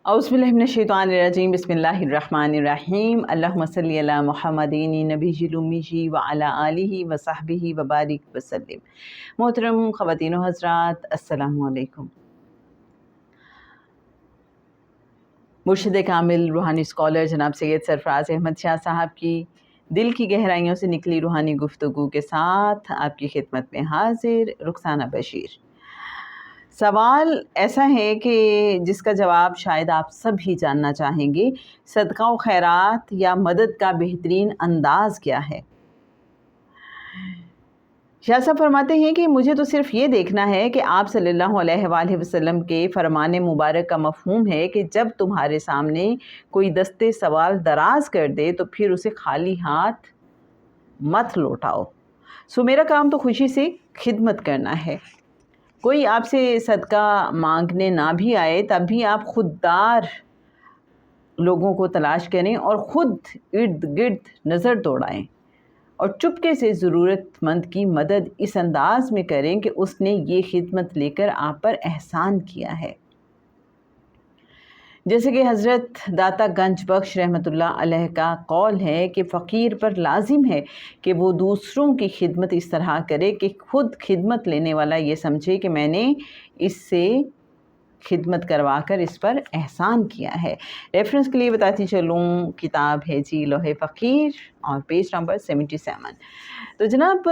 اعوذ باللہ من الشیطان الرجیم بسم اللہ الرحمن الرحیم اللہم صلی علی محمدین نبی الامی وعلی آلہ وصحبہ وبارک وسلم۔ محترم خواتین و حضرات، السلام علیکم۔ مرشد کامل روحانی اسکالر جناب سید سرفراز احمد شاہ صاحب کی دل کی گہرائیوں سے نکلی روحانی گفتگو کے ساتھ آپ کی خدمت میں حاضر رخسانہ بشیر۔ سوال ایسا ہے کہ جس کا جواب شاید آپ سب ہی جاننا چاہیں گے، صدقہ و خیرات یا مدد کا بہترین انداز کیا ہے؟ شاہ صاحب فرماتے ہیں کہ مجھے تو صرف یہ دیکھنا ہے کہ آپ صلی اللہ علیہ وآلہ وسلم کے فرمان مبارک کا مفہوم ہے کہ جب تمہارے سامنے کوئی دستے سوال دراز کر دے تو پھر اسے خالی ہاتھ مت لوٹاؤ۔ میرا کام تو خوشی سے خدمت کرنا ہے۔ کوئی آپ سے صدقہ مانگنے نہ بھی آئے تب بھی آپ خوددار لوگوں کو تلاش کریں اور خود ارد گرد نظر دوڑائیں اور چپکے سے ضرورت مند کی مدد اس انداز میں کریں کہ اس نے یہ خدمت لے کر آپ پر احسان کیا ہے۔ جیسے کہ حضرت داتا گنج بخش رحمۃ اللہ علیہ کا قول ہے کہ فقیر پر لازم ہے کہ وہ دوسروں کی خدمت اس طرح کرے کہ خود خدمت لینے والا یہ سمجھے کہ میں نے اس سے خدمت کروا کر اس پر احسان کیا ہے۔ ریفرنس کے لیے بتاتی چلوں، کتاب ہے جی لوح فقیر اور پیج نمبر 77۔ تو جناب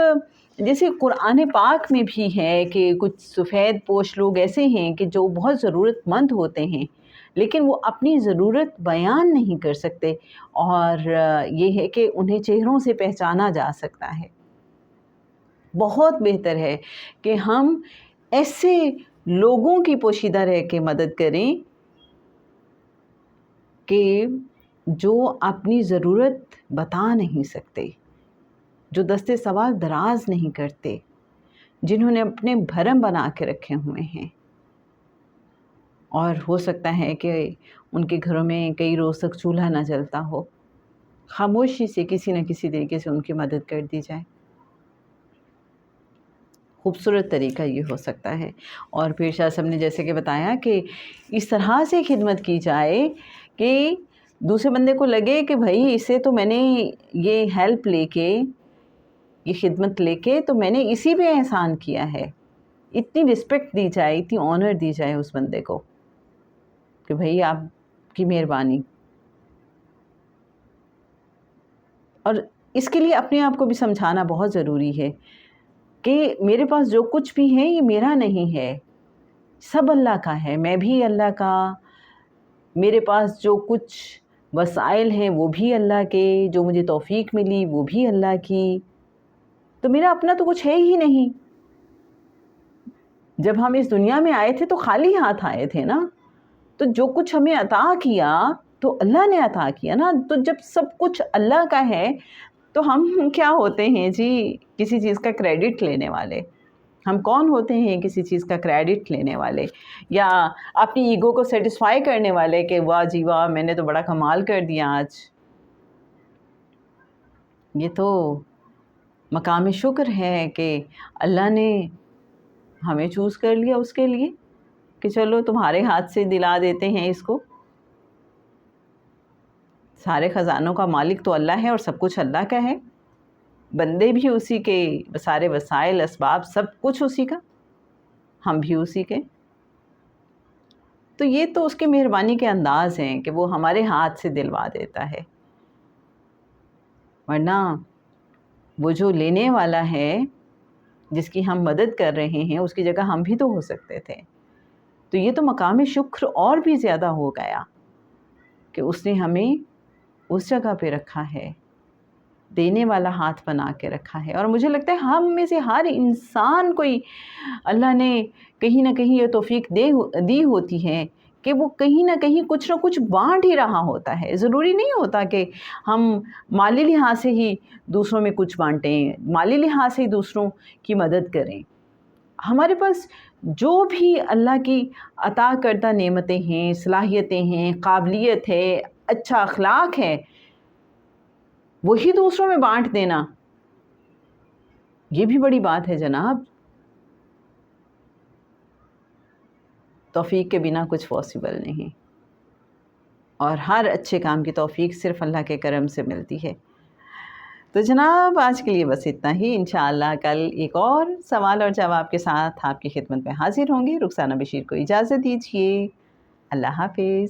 جیسے قرآن پاک میں بھی ہے کہ کچھ سفید پوش لوگ ایسے ہیں کہ جو بہت ضرورت مند ہوتے ہیں لیکن وہ اپنی ضرورت بیان نہیں کر سکتے، اور یہ ہے کہ انہیں چہروں سے پہچانا جا سکتا ہے۔ بہت بہتر ہے کہ ہم ایسے لوگوں کی پوشیدہ رہ کے مدد کریں کہ جو اپنی ضرورت بتا نہیں سکتے، جو دستے سوال دراز نہیں کرتے، جنہوں نے اپنے بھرم بنا کے رکھے ہوئے ہیں، اور ہو سکتا ہے کہ ان کے گھروں میں کئی روز تک چولہا نہ جلتا ہو، خاموشی سے کسی نہ کسی طریقے سے ان کی مدد کر دی جائے۔ خوبصورت طریقہ یہ ہو سکتا ہے۔ اور پھر شاہ صاحب نے جیسے کہ بتایا کہ اس طرح سے خدمت کی جائے کہ دوسرے بندے کو لگے کہ بھائی اس سے تو میں نے یہ ہیلپ لے کے، یہ خدمت لے کے تو میں نے اسی پہ احسان کیا ہے۔ اتنی رسپیکٹ دی جائے، اتنی آنر دی جائے اس بندے کو کہ بھائی آپ کی مہربانی۔ اور اس کے لیے اپنے آپ کو بھی سمجھانا بہت ضروری ہے کہ میرے پاس جو کچھ بھی ہے یہ میرا نہیں ہے، سب اللہ کا ہے، میں بھی اللہ کا، میرے پاس جو کچھ وسائل ہیں وہ بھی اللہ کے، جو مجھے توفیق ملی وہ بھی اللہ کی، تو میرا اپنا تو کچھ ہے ہی نہیں۔ جب ہم اس دنیا میں آئے تھے تو خالی ہاتھ آئے تھے نا، تو جو کچھ ہمیں عطا کیا تو اللہ نے عطا کیا نا۔ تو جب سب کچھ اللہ کا ہے تو ہم کیا ہوتے ہیں جی کسی چیز کا کریڈٹ لینے والے؟ ہم کون ہوتے ہیں کسی چیز کا کریڈٹ لینے والے یا اپنی ایگو کو سیٹسفائی کرنے والے کہ واہ جی واہ میں نے تو بڑا کمال کر دیا آج؟ یہ تو مقام شکر ہے کہ اللہ نے ہمیں چوز کر لیا اس کے لیے کہ چلو تمہارے ہاتھ سے دلا دیتے ہیں اس کو۔ سارے خزانوں کا مالک تو اللہ ہے اور سب کچھ اللہ کا ہے، بندے بھی اسی کے، سارے وسائل اسباب سب کچھ اسی کا، ہم بھی اسی کے۔ تو یہ تو اس کی مہربانی کے انداز ہیں کہ وہ ہمارے ہاتھ سے دلوا دیتا ہے، ورنہ وہ جو لینے والا ہے جس کی ہم مدد کر رہے ہیں اس کی جگہ ہم بھی تو ہو سکتے تھے۔ تو یہ تو مقام شکر اور بھی زیادہ ہو گیا کہ اس نے ہمیں اس جگہ پہ رکھا ہے، دینے والا ہاتھ بنا کے رکھا ہے۔ اور مجھے لگتا ہے ہم میں سے ہر انسان کو اللہ نے کہیں نہ کہیں یہ توفیق دی ہوتی ہے کہ وہ کہیں نہ کہیں کچھ نہ کچھ بانٹ ہی رہا ہوتا ہے۔ ضروری نہیں ہوتا کہ ہم مالی لحاظ سے ہی دوسروں میں کچھ بانٹیں، مالی لحاظ سے ہی دوسروں کی مدد کریں۔ ہمارے پاس جو بھی اللہ کی عطا کردہ نعمتیں ہیں، صلاحیتیں ہیں، قابلیت ہے، اچھا اخلاق ہے، وہی دوسروں میں بانٹ دینا، یہ بھی بڑی بات ہے جناب۔ توفیق کے بنا کچھ پاسبل نہیں۔ اور ہر اچھے کام کی توفیق صرف اللہ کے کرم سے ملتی ہے۔ تو جناب آج کے لیے بس اتنا ہی، انشاءاللہ کل ایک اور سوال اور جواب کے ساتھ آپ کی خدمت میں حاضر ہوں گی۔ رخسانہ بشیر کو اجازت دیجیے، اللہ حافظ۔